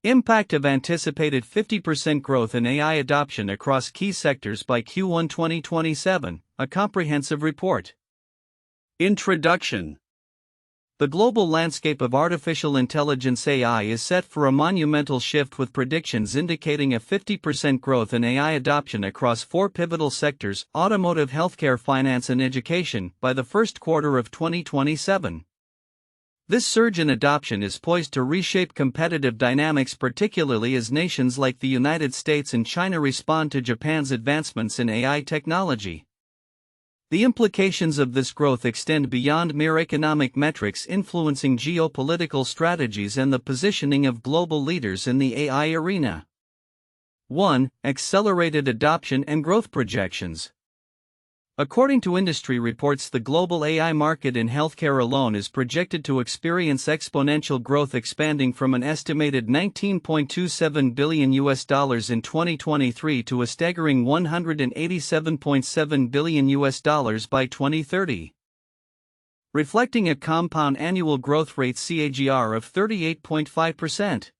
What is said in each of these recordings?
Impact of anticipated 50% growth in AI adoption across key sectors by Q1 2027, a comprehensive report. Introduction. The global landscape of artificial intelligence AI is set for a monumental shift, with predictions indicating a 50% growth in AI adoption across four pivotal sectors: automotive, healthcare, finance, and education, by the first quarter of 2027. This surge in adoption is poised to reshape competitive dynamics, particularly as nations like the United States and China respond to Japan's advancements in AI technology. The implications of this growth extend beyond mere economic metrics, influencing geopolitical strategies and the positioning of global leaders in the AI arena. 1. Accelerated adoption and growth projections. According to industry reports, the global AI market in healthcare alone is projected to experience exponential growth, expanding from an estimated $19.27 billion in 2023 to a staggering $187.7 billion by 2030, reflecting a compound annual growth rate (CAGR) of 38.5%.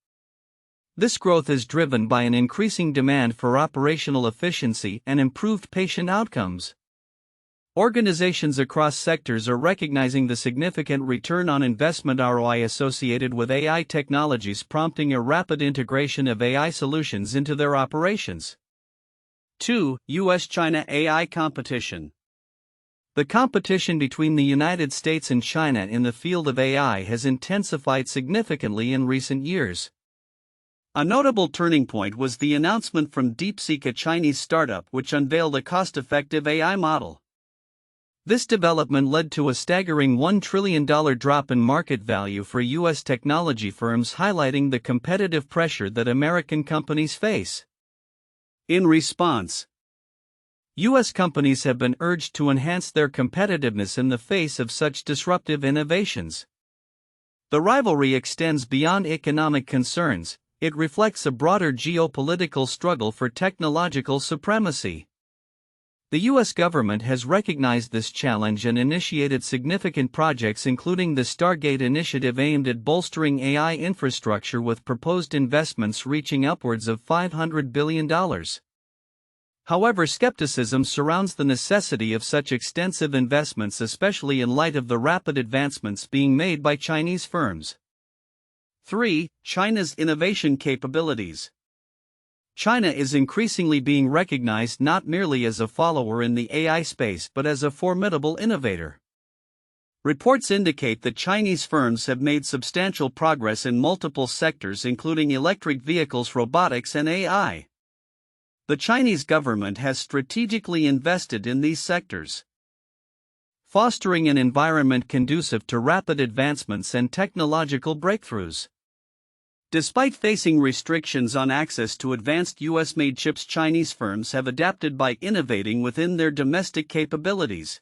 This growth is driven by an increasing demand for operational efficiency and improved patient outcomes. Organizations across sectors are recognizing the significant return on investment (ROI) associated with AI technologies, prompting a rapid integration of AI solutions into their operations. 2. US-China AI competition. The competition between the United States and China in the field of AI has intensified significantly in recent years. A notable turning point was the announcement from DeepSeek, a Chinese startup which unveiled a cost-effective AI model. This development led to a staggering $1 trillion drop in market value for U.S. technology firms, highlighting the competitive pressure that American companies face. In response, U.S. companies have been urged to enhance their competitiveness in the face of such disruptive innovations. The rivalry extends beyond economic concerns; it reflects a broader geopolitical struggle for technological supremacy. The U.S. government has recognized this challenge and initiated significant projects, including the Stargate initiative aimed at bolstering AI infrastructure, with proposed investments reaching upwards of $500 billion. However, skepticism surrounds the necessity of such extensive investments, especially in light of the rapid advancements being made by Chinese firms. 3. China's innovation capabilities. China is increasingly being recognized not merely as a follower in the AI space but as a formidable innovator. Reports indicate that Chinese firms have made substantial progress in multiple sectors, including electric vehicles, robotics, and AI. The Chinese government has strategically invested in these sectors, fostering an environment conducive to rapid advancements and technological breakthroughs. Despite facing restrictions on access to advanced US-made chips, Chinese firms have adapted by innovating within their domestic capabilities.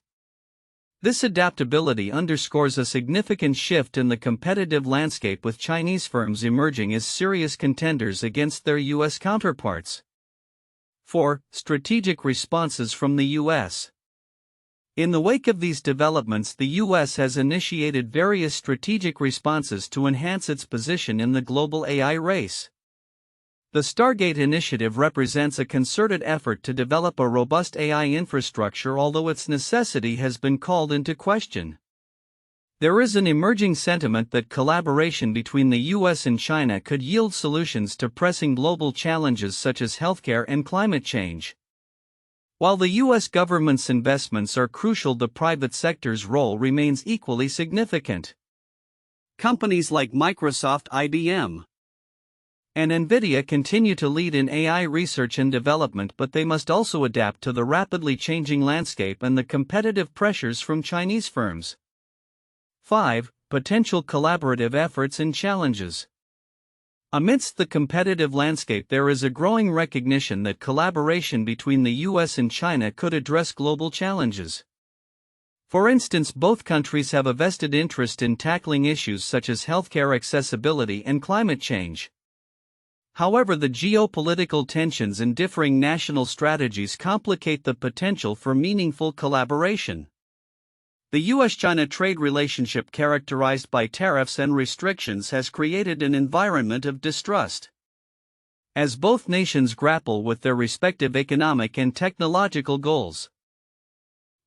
This adaptability underscores a significant shift in the competitive landscape, with Chinese firms emerging as serious contenders against their US counterparts. 4. Strategic responses from the US. In the wake of these developments, the U.S. has initiated various strategic responses to enhance its position in the global AI race. The Stargate initiative represents a concerted effort to develop a robust AI infrastructure, although its necessity has been called into question. There is an emerging sentiment that collaboration between the U.S. and China could yield solutions to pressing global challenges such as healthcare and climate change. While the U.S. government's investments are crucial, the private sector's role remains equally significant. Companies like Microsoft, IBM, and NVIDIA continue to lead in AI research and development, but they must also adapt to the rapidly changing landscape and the competitive pressures from Chinese firms. 5. Potential collaborative efforts and challenges. Amidst the competitive landscape, there is a growing recognition that collaboration between the U.S. and China could address global challenges. For instance, both countries have a vested interest in tackling issues such as healthcare accessibility and climate change. However, the geopolitical tensions and differing national strategies complicate the potential for meaningful collaboration. The U.S.-China trade relationship, characterized by tariffs and restrictions, has created an environment of distrust. as both nations grapple with their respective economic and technological goals.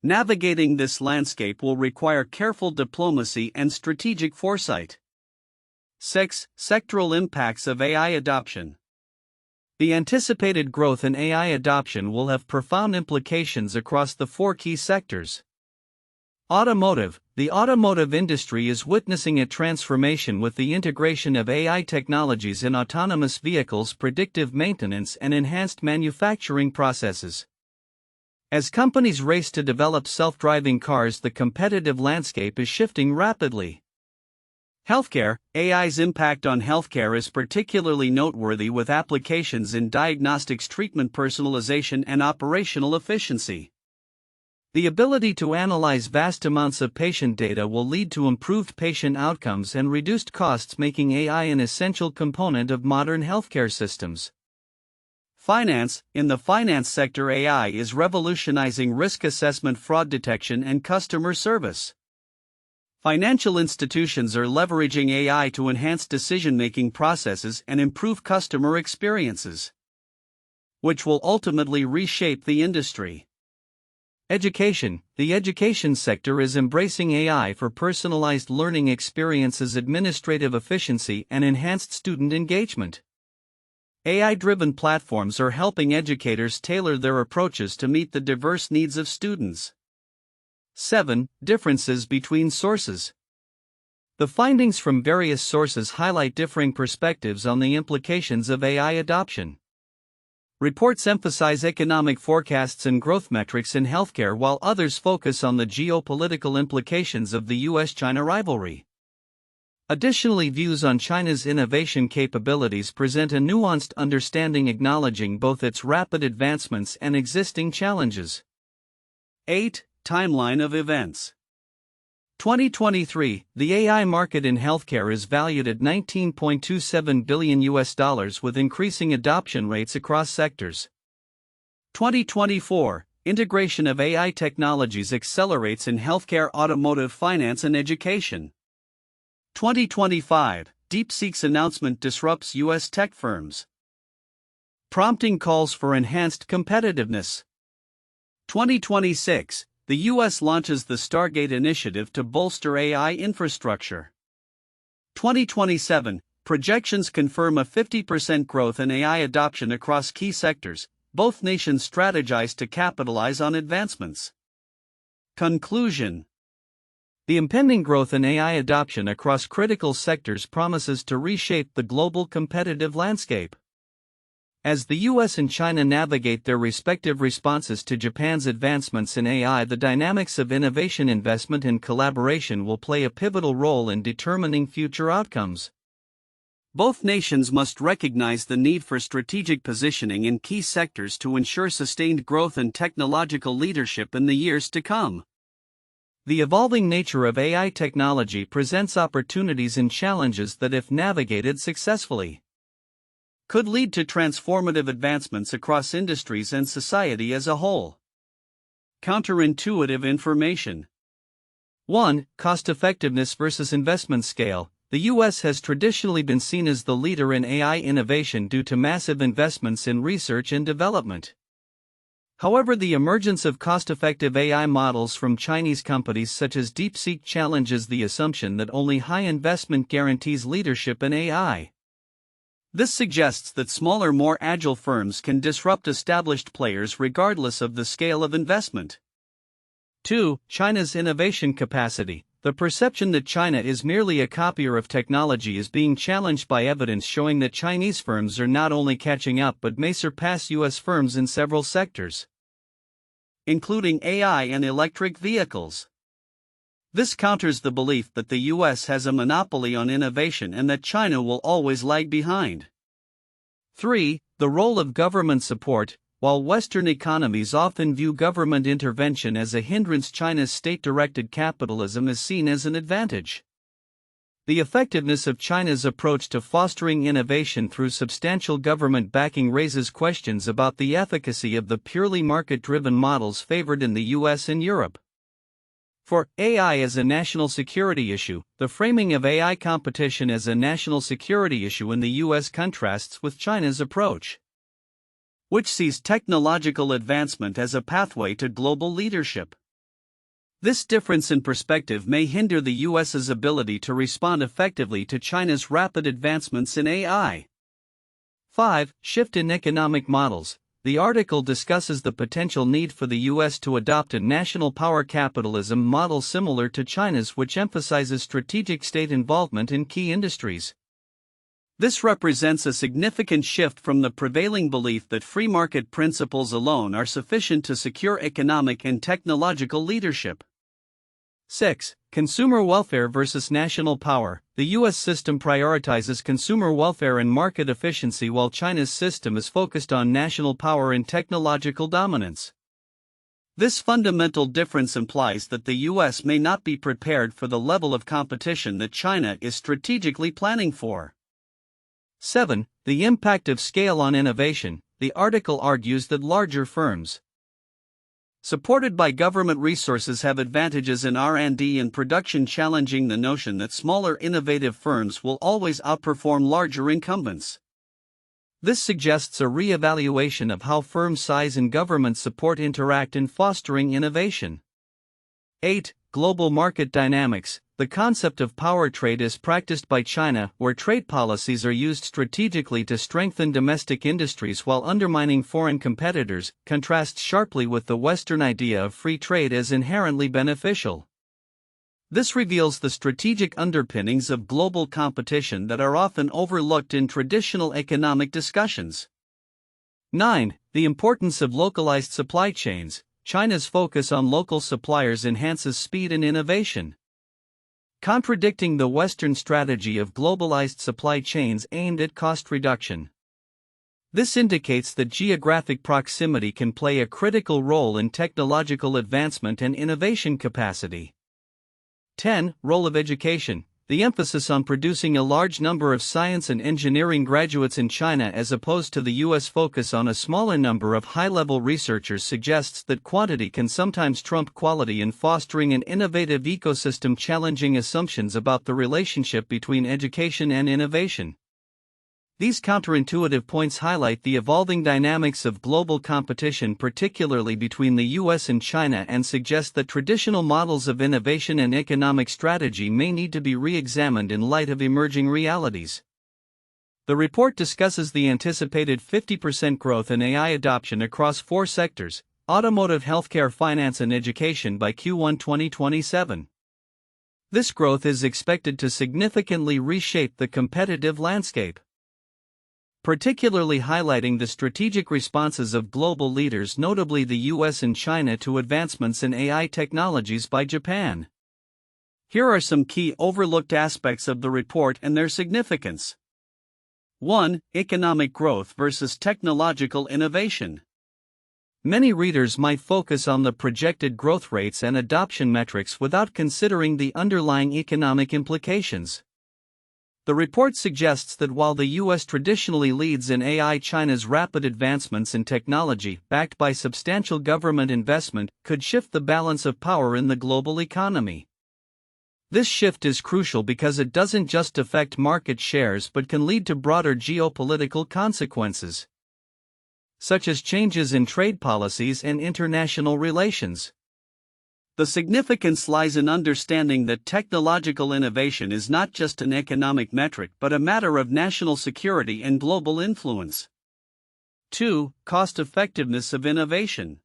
Navigating this landscape will require careful diplomacy and strategic foresight. 6. Sectoral impacts of AI adoption. The anticipated growth in AI adoption will have profound implications across the four key sectors. Automotive. The automotive industry is witnessing a transformation with the integration of AI technologies in autonomous vehicles, predictive maintenance, and enhanced manufacturing processes. As companies race to develop self-driving cars, the competitive landscape is shifting rapidly. Healthcare. AI's impact on healthcare is particularly noteworthy, with applications in diagnostics, treatment personalization, and operational efficiency. The ability to analyze vast amounts of patient data will lead to improved patient outcomes and reduced costs, making AI an essential component of modern healthcare systems. Finance. In the finance sector, AI is revolutionizing risk assessment, fraud detection, and customer service. Financial institutions are leveraging AI to enhance decision-making processes and improve customer experiences, which will ultimately reshape the industry. Education. The education sector is embracing AI for personalized learning experiences, administrative efficiency, and enhanced student engagement. AI-driven platforms are helping educators tailor their approaches to meet the diverse needs of students. 7. Differences between sources. The findings from various sources highlight differing perspectives on the implications of AI adoption. Reports emphasize economic forecasts and growth metrics in healthcare, while others focus on the geopolitical implications of the US-China rivalry. Additionally, views on China's innovation capabilities present a nuanced understanding, acknowledging both its rapid advancements and existing challenges. 8. Timeline of events. 2023, the AI market in healthcare is valued at $19.27 billion, with increasing adoption rates across sectors. 2024, integration of AI technologies accelerates in healthcare, automotive, finance, and education. 2025, DeepSeek's announcement disrupts US tech firms, prompting calls for enhanced competitiveness. 2026, the U.S. launches the Stargate initiative to bolster AI infrastructure. 2027, projections confirm a 50% growth in AI adoption across key sectors. Both nations strategize to capitalize on advancements. Conclusion. The impending growth in AI adoption across critical sectors promises to reshape the global competitive landscape. As the US and China navigate their respective responses to Japan's advancements in AI, the dynamics of innovation, investment, and collaboration will play a pivotal role in determining future outcomes. Both nations must recognize the need for strategic positioning in key sectors to ensure sustained growth and technological leadership in the years to come. The evolving nature of AI technology presents opportunities and challenges that, if navigated successfully, could lead to transformative advancements across industries and society as a whole. Counterintuitive information. 1. Cost-effectiveness versus investment scale. The U.S. has traditionally been seen as the leader in AI innovation due to massive investments in research and development. However, the emergence of cost-effective AI models from Chinese companies such as DeepSeek challenges the assumption that only high investment guarantees leadership in AI. This suggests that smaller, more agile firms can disrupt established players regardless of the scale of investment. 2. China's innovation capacity. The perception that China is merely a copier of technology is being challenged by evidence showing that Chinese firms are not only catching up but may surpass U.S. firms in several sectors, including AI and electric vehicles. This counters the belief that the U.S. has a monopoly on innovation and that China will always lag behind. 3. The role of government support. While Western economies often view government intervention as a hindrance, China's state-directed capitalism is seen as an advantage. The effectiveness of China's approach to fostering innovation through substantial government backing raises questions about the efficacy of the purely market-driven models favored in the U.S. and Europe. For AI as a national security issue, the framing of AI competition as a national security issue in the US contrasts with China's approach, which sees technological advancement as a pathway to global leadership. This difference in perspective may hinder the US's ability to respond effectively to China's rapid advancements in AI. 5. Shift in economic models. The article discusses the potential need for the US to adopt a national power capitalism model similar to China's, which emphasizes strategic state involvement in key industries. This represents a significant shift from the prevailing belief that free market principles alone are sufficient to secure economic and technological leadership. 6. Consumer welfare versus national power. The US system prioritizes consumer welfare and market efficiency, while China's system is focused on national power and technological dominance. This fundamental difference implies that the US may not be prepared for the level of competition that China is strategically planning for. 7. The impact of scale on innovation. The article argues that larger firms, supported by government resources, have advantages in R&D and production, challenging the notion that smaller innovative firms will always outperform larger incumbents. This suggests a re-evaluation of how firm size and government support interact in fostering innovation. 8. Global market dynamics. The concept of power trade is practiced by China, where trade policies are used strategically to strengthen domestic industries while undermining foreign competitors, contrasts sharply with the Western idea of free trade as inherently beneficial. This reveals the strategic underpinnings of global competition that are often overlooked in traditional economic discussions. 9. The importance of localized supply chains. China's focus on local suppliers enhances speed and innovation, contradicting the Western strategy of globalized supply chains aimed at cost reduction. This indicates that geographic proximity can play a critical role in technological advancement and innovation capacity. 10. Role of education. The emphasis on producing a large number of science and engineering graduates in China as opposed to the US focus on a smaller number of high-level researchers suggests that quantity can sometimes trump quality in fostering an innovative ecosystem, challenging assumptions about the relationship between education and innovation. These counterintuitive points highlight the evolving dynamics of global competition, particularly between the US and China, and suggest that traditional models of innovation and economic strategy may need to be re-examined in light of emerging realities. The report discusses the anticipated 50% growth in AI adoption across 4 sectors: automotive, healthcare, finance, and education by Q1 2027. This growth is expected to significantly reshape the competitive landscape, particularly highlighting the strategic responses of global leaders, notably the US and China, to advancements in AI technologies by Japan. Here are some key overlooked aspects of the report and their significance. 1. Economic growth versus technological innovation. Many readers might focus on the projected growth rates and adoption metrics without considering the underlying economic implications. The report suggests that while the US traditionally leads in AI, China's rapid advancements in technology, backed by substantial government investment, could shift the balance of power in the global economy. This shift is crucial because it doesn't just affect market shares but can lead to broader geopolitical consequences, such as changes in trade policies and international relations. The significance lies in understanding that technological innovation is not just an economic metric but a matter of national security and global influence. 2. Cost-effectiveness of innovation.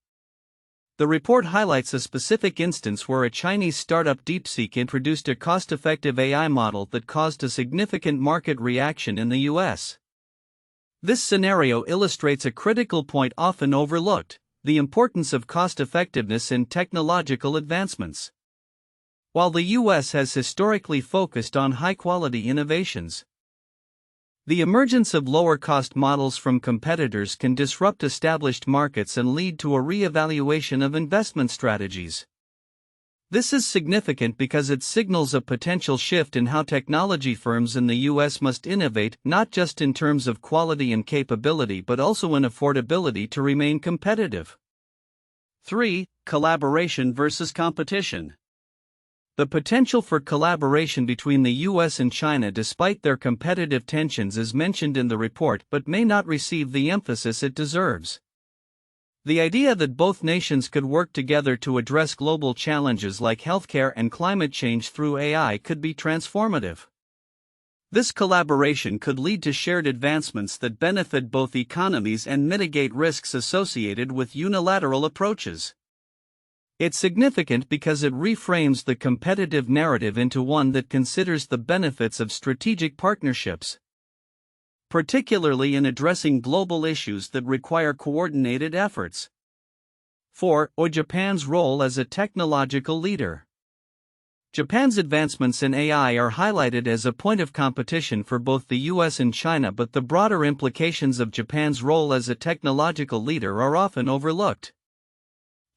The report highlights a specific instance where a Chinese startup, DeepSeek, introduced a cost-effective AI model that caused a significant market reaction in the US. This scenario illustrates a critical point often overlooked: the importance of cost-effectiveness in technological advancements. While the US has historically focused on high-quality innovations, the emergence of lower-cost models from competitors can disrupt established markets and lead to a re-evaluation of investment strategies. This is significant because it signals a potential shift in how technology firms in the US must innovate, not just in terms of quality and capability but also in affordability to remain competitive. 3. Collaboration versus competition. The potential for collaboration between the US and China despite their competitive tensions is mentioned in the report but may not receive the emphasis it deserves. The idea that both nations could work together to address global challenges like healthcare and climate change through AI could be transformative. This collaboration could lead to shared advancements that benefit both economies and mitigate risks associated with unilateral approaches. It's significant because it reframes the competitive narrative into one that considers the benefits of strategic partnerships, particularly in addressing global issues that require coordinated efforts. 4. Japan's role as a technological leader. Japan's advancements in AI are highlighted as a point of competition for both the US and China, but the broader implications of Japan's role as a technological leader are often overlooked.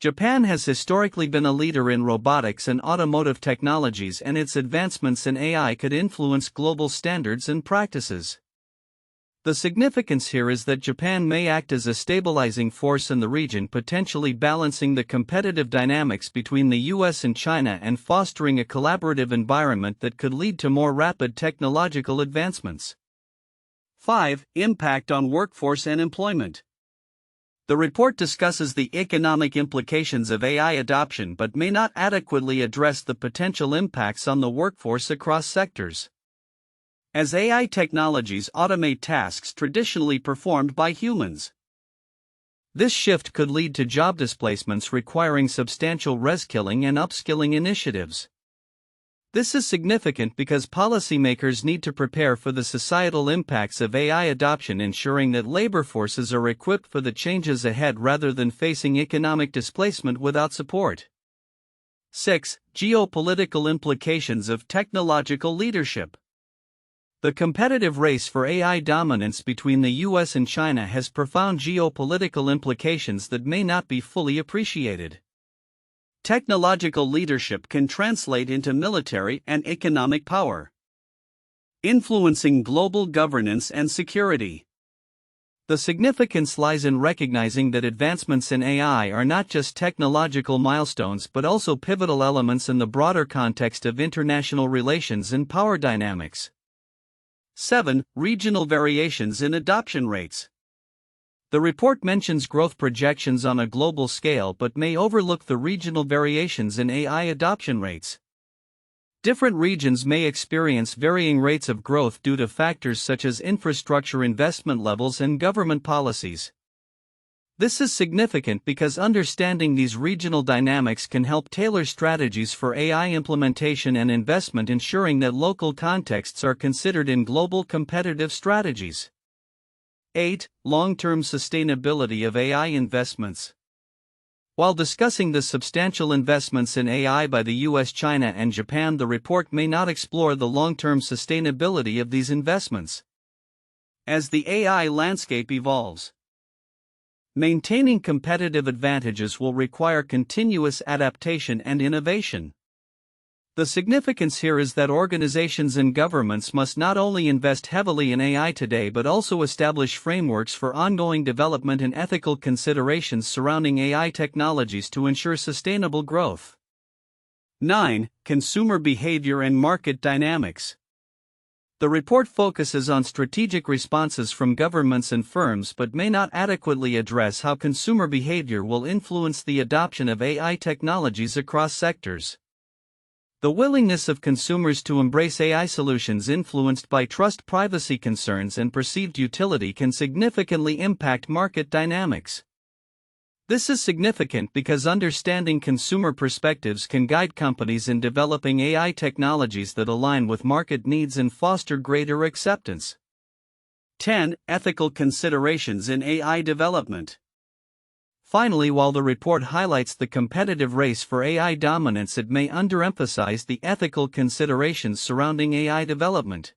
Japan has historically been a leader in robotics and automotive technologies, and its advancements in AI could influence global standards and practices. The significance here is that Japan may act as a stabilizing force in the region, potentially balancing the competitive dynamics between the US and China and fostering a collaborative environment that could lead to more rapid technological advancements. 5. Impact on workforce and employment. The report discusses the economic implications of AI adoption but may not adequately address the potential impacts on the workforce across sectors. As AI technologies automate tasks traditionally performed by humans, this shift could lead to job displacements requiring substantial reskilling and upskilling initiatives. This is significant because policymakers need to prepare for the societal impacts of AI adoption, ensuring that labor forces are equipped for the changes ahead rather than facing economic displacement without support. 6. Geopolitical implications of technological leadership. The competitive race for AI dominance between the US and China has profound geopolitical implications that may not be fully appreciated. Technological leadership can translate into military and economic power, influencing global governance and security. The significance lies in recognizing that advancements in AI are not just technological milestones but also pivotal elements in the broader context of international relations and power dynamics. 7. Regional variations in adoption rates. The report mentions growth projections on a global scale but may overlook the regional variations in AI adoption rates. Different regions may experience varying rates of growth due to factors such as infrastructure investment levels and government policies. This is significant because understanding these regional dynamics can help tailor strategies for AI implementation and investment, ensuring that local contexts are considered in global competitive strategies. 8. Long-term sustainability of AI investments. While discussing the substantial investments in AI by the US, China, and Japan, the report may not explore the long-term sustainability of these investments. As the AI landscape evolves, maintaining competitive advantages will require continuous adaptation and innovation. The significance here is that organizations and governments must not only invest heavily in AI today but also establish frameworks for ongoing development and ethical considerations surrounding AI technologies to ensure sustainable growth. 9. Consumer behavior and market dynamics. The report focuses on strategic responses from governments and firms but may not adequately address how consumer behavior will influence the adoption of AI technologies across sectors. The willingness of consumers to embrace AI solutions influenced by trust, privacy concerns, and perceived utility can significantly impact market dynamics. This is significant because understanding consumer perspectives can guide companies in developing AI technologies that align with market needs and foster greater acceptance. 10. Ethical considerations in AI development. Finally, while the report highlights the competitive race for AI dominance, it may underemphasize the ethical considerations surrounding AI development.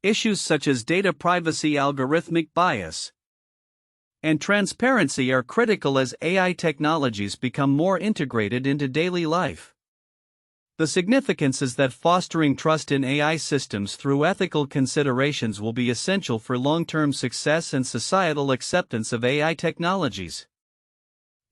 Issues such as data privacy, algorithmic bias, and transparency are critical as AI technologies become more integrated into daily life. The significance is that fostering trust in AI systems through ethical considerations will be essential for long-term success and societal acceptance of AI technologies.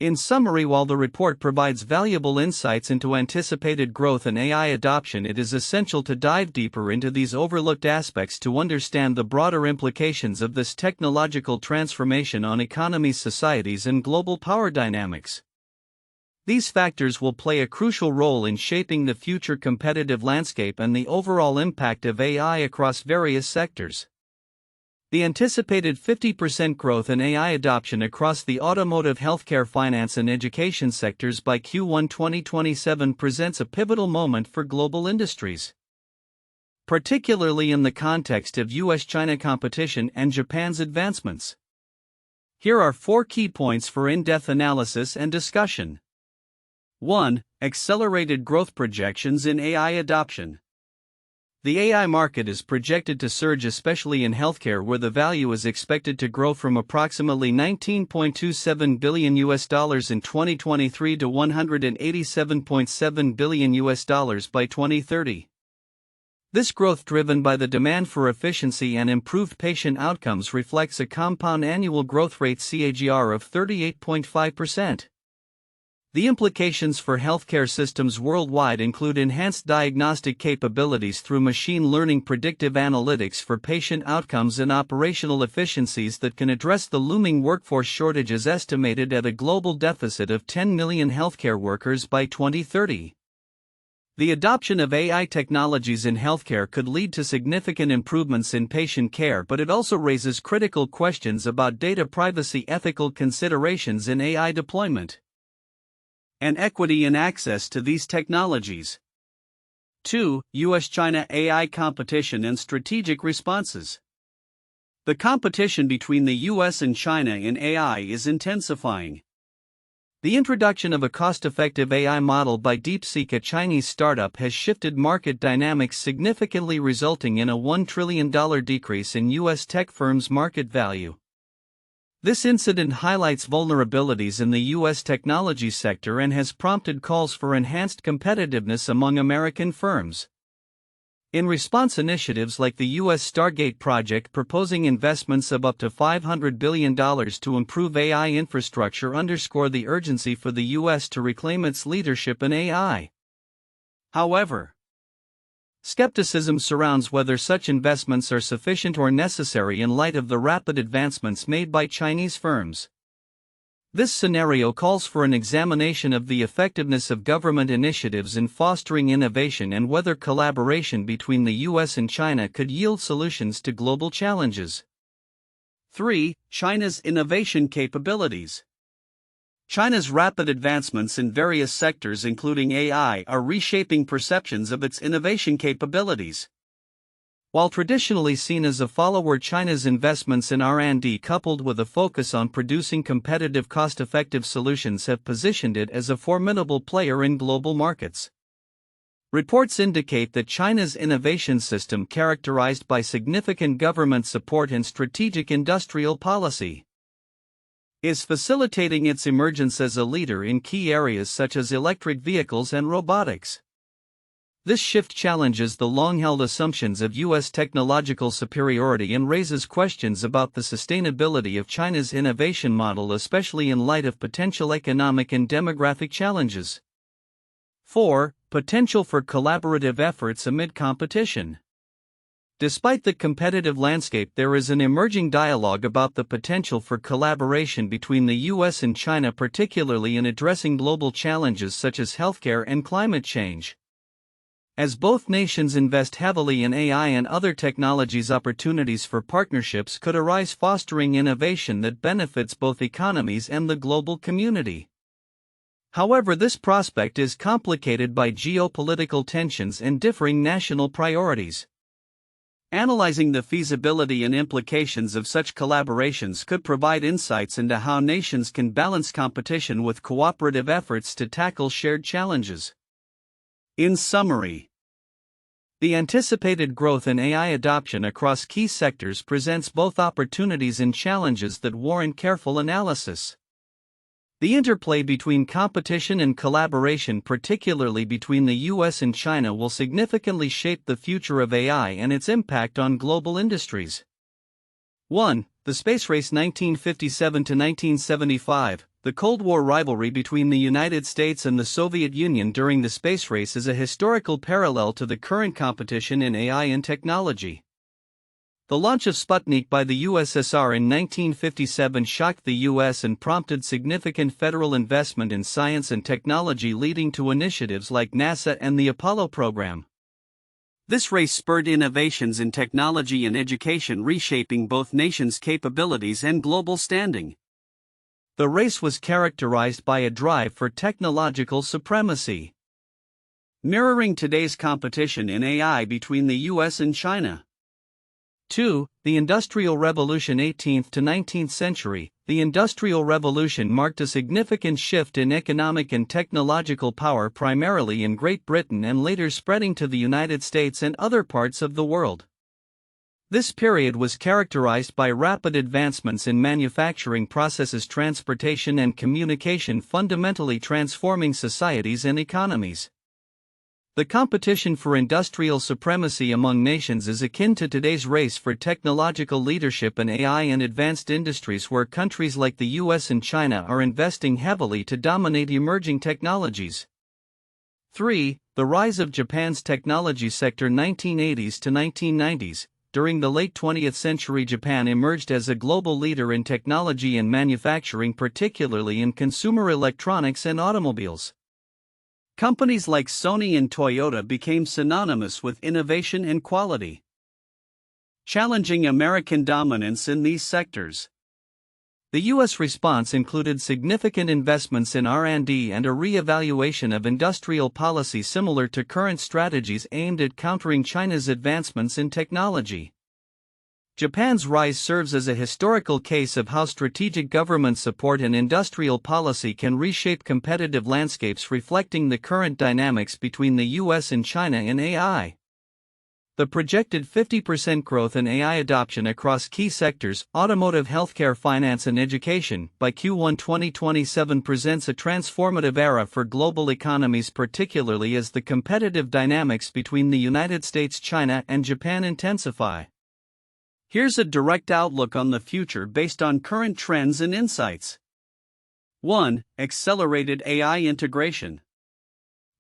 In summary, while the report provides valuable insights into anticipated growth and AI adoption, it is essential to dive deeper into these overlooked aspects to understand the broader implications of this technological transformation on economies, societies, and global power dynamics. These factors will play a crucial role in shaping the future competitive landscape and the overall impact of AI across various sectors. The anticipated 50% growth in AI adoption across the automotive, healthcare, finance, and education sectors by Q1 2027 presents a pivotal moment for global industries, particularly in the context of US-China competition and Japan's advancements. Here are 4 key points for in-depth analysis and discussion. 1. Accelerated growth projections in AI adoption. The AI market is projected to surge, especially in healthcare, where the value is expected to grow from approximately $19.27 billion in 2023 to $187.7 billion by 2030. This growth, driven by the demand for efficiency and improved patient outcomes, reflects a compound annual growth rate (CAGR) of 38.5%. The implications for healthcare systems worldwide include enhanced diagnostic capabilities through machine learning, predictive analytics for patient outcomes, and operational efficiencies that can address the looming workforce shortages estimated at a global deficit of 10 million healthcare workers by 2030. The adoption of AI technologies in healthcare could lead to significant improvements in patient care, but it also raises critical questions about data privacy, ethical considerations in AI deployment, and equity in access to these technologies. 2. US-China AI competition and strategic responses. The competition between the US and China in AI is intensifying. The introduction of a cost-effective AI model by DeepSeek, a Chinese startup, has shifted market dynamics significantly, resulting in a $1 trillion decrease in US tech firms' market value. This incident highlights vulnerabilities in the U.S. technology sector and has prompted calls for enhanced competitiveness among American firms. In response, initiatives like the U.S. Stargate project, proposing investments of up to $500 billion to improve AI infrastructure, underscore the urgency for the U.S. to reclaim its leadership in AI. However, skepticism surrounds whether such investments are sufficient or necessary in light of the rapid advancements made by Chinese firms. This scenario calls for an examination of the effectiveness of government initiatives in fostering innovation and whether collaboration between the US and China could yield solutions to global challenges. 3. China's innovation capabilities. China's rapid advancements in various sectors, including AI, are reshaping perceptions of its innovation capabilities. While traditionally seen as a follower, China's investments in R&D, coupled with a focus on producing competitive, cost-effective solutions, have positioned it as a formidable player in global markets. Reports indicate that China's innovation system, characterized by significant government support and strategic industrial policy, is facilitating its emergence as a leader in key areas such as electric vehicles and robotics. This shift challenges the long-held assumptions of U.S. technological superiority and raises questions about the sustainability of China's innovation model, especially in light of potential economic and demographic challenges. 4. Potential for collaborative efforts amid competition. Despite the competitive landscape, there is an emerging dialogue about the potential for collaboration between the US and China, particularly in addressing global challenges such as healthcare and climate change. As both nations invest heavily in AI and other technologies, opportunities for partnerships could arise, fostering innovation that benefits both economies and the global community. However, this prospect is complicated by geopolitical tensions and differing national priorities. Analyzing the feasibility and implications of such collaborations could provide insights into how nations can balance competition with cooperative efforts to tackle shared challenges. In summary, the anticipated growth in AI adoption across key sectors presents both opportunities and challenges that warrant careful analysis. The interplay between competition and collaboration, particularly between the US and China, will significantly shape the future of AI and its impact on global industries. 1. The Space Race 1957 to 1975. The Cold War rivalry between the United States and the Soviet Union during the space race is a historical parallel to the current competition in AI and technology. The launch of Sputnik by the USSR in 1957 shocked the US and prompted significant federal investment in science and technology, leading to initiatives like NASA and the Apollo program. This race spurred innovations in technology and education, reshaping both nations' capabilities and global standing. The race was characterized by a drive for technological supremacy, mirroring today's competition in AI between the US and China. 2. The Industrial Revolution. 18th to 19th century. The Industrial Revolution marked a significant shift in economic and technological power, primarily in Great Britain and later spreading to the United States and other parts of the world. This period was characterized by rapid advancements in manufacturing processes, transportation, and communication, fundamentally transforming societies and economies. The competition for industrial supremacy among nations is akin to today's race for technological leadership in AI and advanced industries, where countries like the US and China are investing heavily to dominate emerging technologies. 3. The rise of Japan's technology sector. 1980s to 1990s. During the late 20th century, Japan emerged as a global leader in technology and manufacturing, particularly in consumer electronics and automobiles. Companies like Sony and Toyota became synonymous with innovation and quality, challenging American dominance in these sectors. The U.S. response included significant investments in R&D and a re-evaluation of industrial policy similar to current strategies aimed at countering China's advancements in technology. Japan's rise serves as a historical case of how strategic government support and industrial policy can reshape competitive landscapes, reflecting the current dynamics between the US and China in AI. The projected 50% growth in AI adoption across key sectors, automotive, healthcare, finance, and education, by Q1 2027 presents a transformative era for global economies, particularly as the competitive dynamics between the United States, China, and Japan intensify. Here's a direct outlook on the future based on current trends and insights. 1. Accelerated AI integration.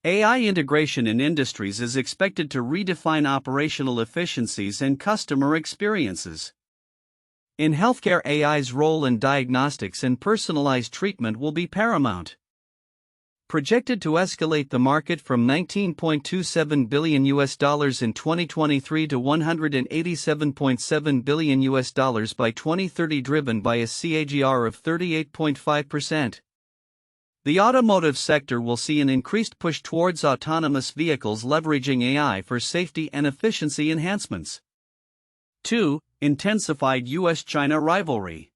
AI integration in industries is expected to redefine operational efficiencies and customer experiences. In healthcare, AI's role in diagnostics and personalized treatment will be paramount. Projected to escalate the market from $19.27 billion in 2023 to $187.7 billion by 2030, driven by a CAGR of 38.5%. The automotive sector will see an increased push towards autonomous vehicles, leveraging AI for safety and efficiency enhancements. 2. Intensified US-China rivalry.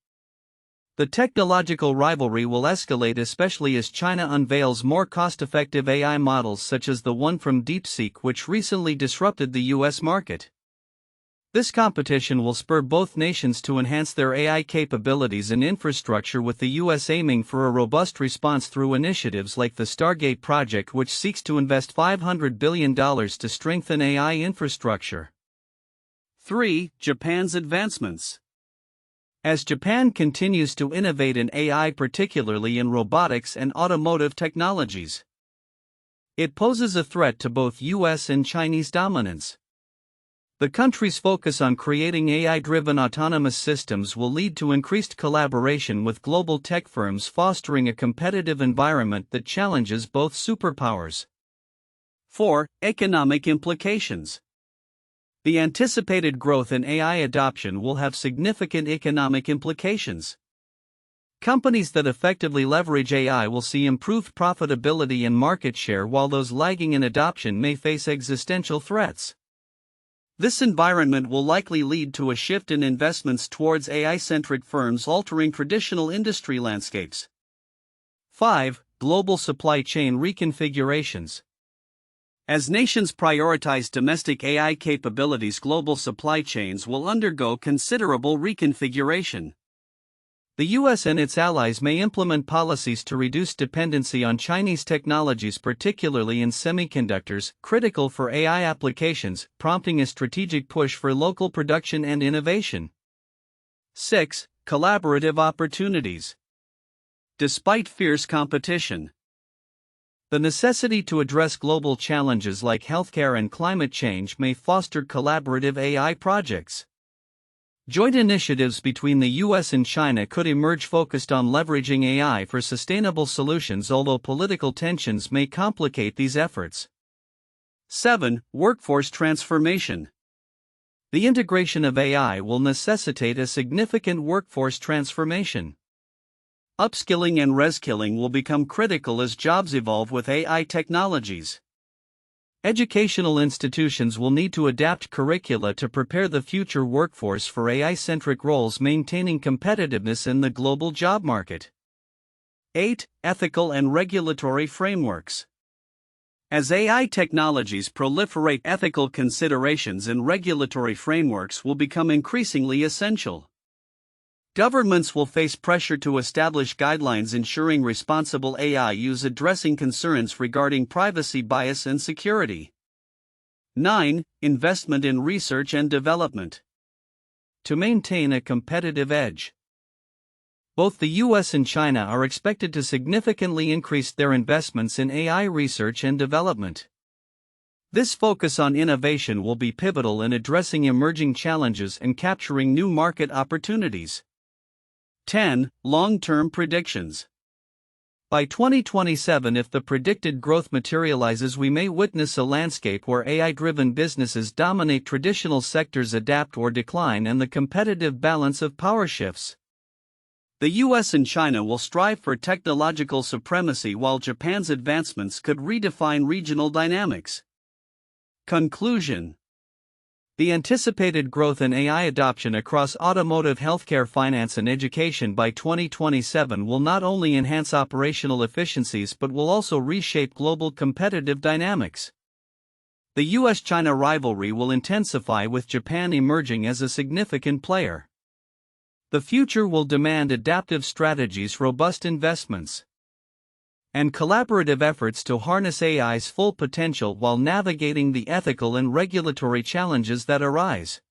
The technological rivalry will escalate, especially as China unveils more cost-effective AI models such as the one from DeepSeek, which recently disrupted the US market. This competition will spur both nations to enhance their AI capabilities and infrastructure, with the US aiming for a robust response through initiatives like the Stargate project, which seeks to invest $500 billion to strengthen AI infrastructure. 3. Japan's advancements. As Japan continues to innovate in AI, particularly in robotics and automotive technologies, it poses a threat to both US and Chinese dominance. The country's focus on creating AI-driven autonomous systems will lead to increased collaboration with global tech firms, fostering a competitive environment that challenges both superpowers. 4. Economic implications. The anticipated growth in AI adoption will have significant economic implications. Companies that effectively leverage AI will see improved profitability and market share, while those lagging in adoption may face existential threats. This environment will likely lead to a shift in investments towards AI-centric firms, altering traditional industry landscapes. 5. Global supply chain reconfigurations. As nations prioritize domestic AI capabilities, global supply chains will undergo considerable reconfiguration. The US and its allies may implement policies to reduce dependency on Chinese technologies, particularly in semiconductors, critical for AI applications, prompting a strategic push for local production and innovation. 6. Collaborative opportunities. Despite fierce competition, the necessity to address global challenges like healthcare and climate change may foster collaborative AI projects. Joint initiatives between the US and China could emerge focused on leveraging AI for sustainable solutions, although political tensions may complicate these efforts. 7. Workforce transformation. The integration of AI will necessitate a significant workforce transformation. Upskilling and reskilling will become critical as jobs evolve with AI technologies. Educational institutions will need to adapt curricula to prepare the future workforce for AI-centric roles, maintaining competitiveness in the global job market. 8. Ethical and regulatory frameworks. As AI technologies proliferate, ethical considerations and regulatory frameworks will become increasingly essential. Governments will face pressure to establish guidelines ensuring responsible AI use, addressing concerns regarding privacy bias and security. 9. Investment in research and development. To maintain a competitive edge, both the US and China are expected to significantly increase their investments in AI research and development. This focus on innovation will be pivotal in addressing emerging challenges and capturing new market opportunities. 10. Long-term predictions. By 2027, if the predicted growth materializes, we may witness a landscape where AI-driven businesses dominate traditional sectors, adapt or decline, and the competitive balance of power shifts. The US and China will strive for technological supremacy, while Japan's advancements could redefine regional dynamics. Conclusion. The anticipated growth in AI adoption across automotive, healthcare, finance, and education by 2027 will not only enhance operational efficiencies but will also reshape global competitive dynamics. The US-China rivalry will intensify, with Japan emerging as a significant player. The future will demand adaptive strategies, robust investments, and collaborative efforts to harness AI's full potential while navigating the ethical and regulatory challenges that arise.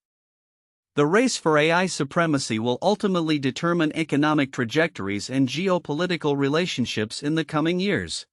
The race for AI supremacy will ultimately determine economic trajectories and geopolitical relationships in the coming years.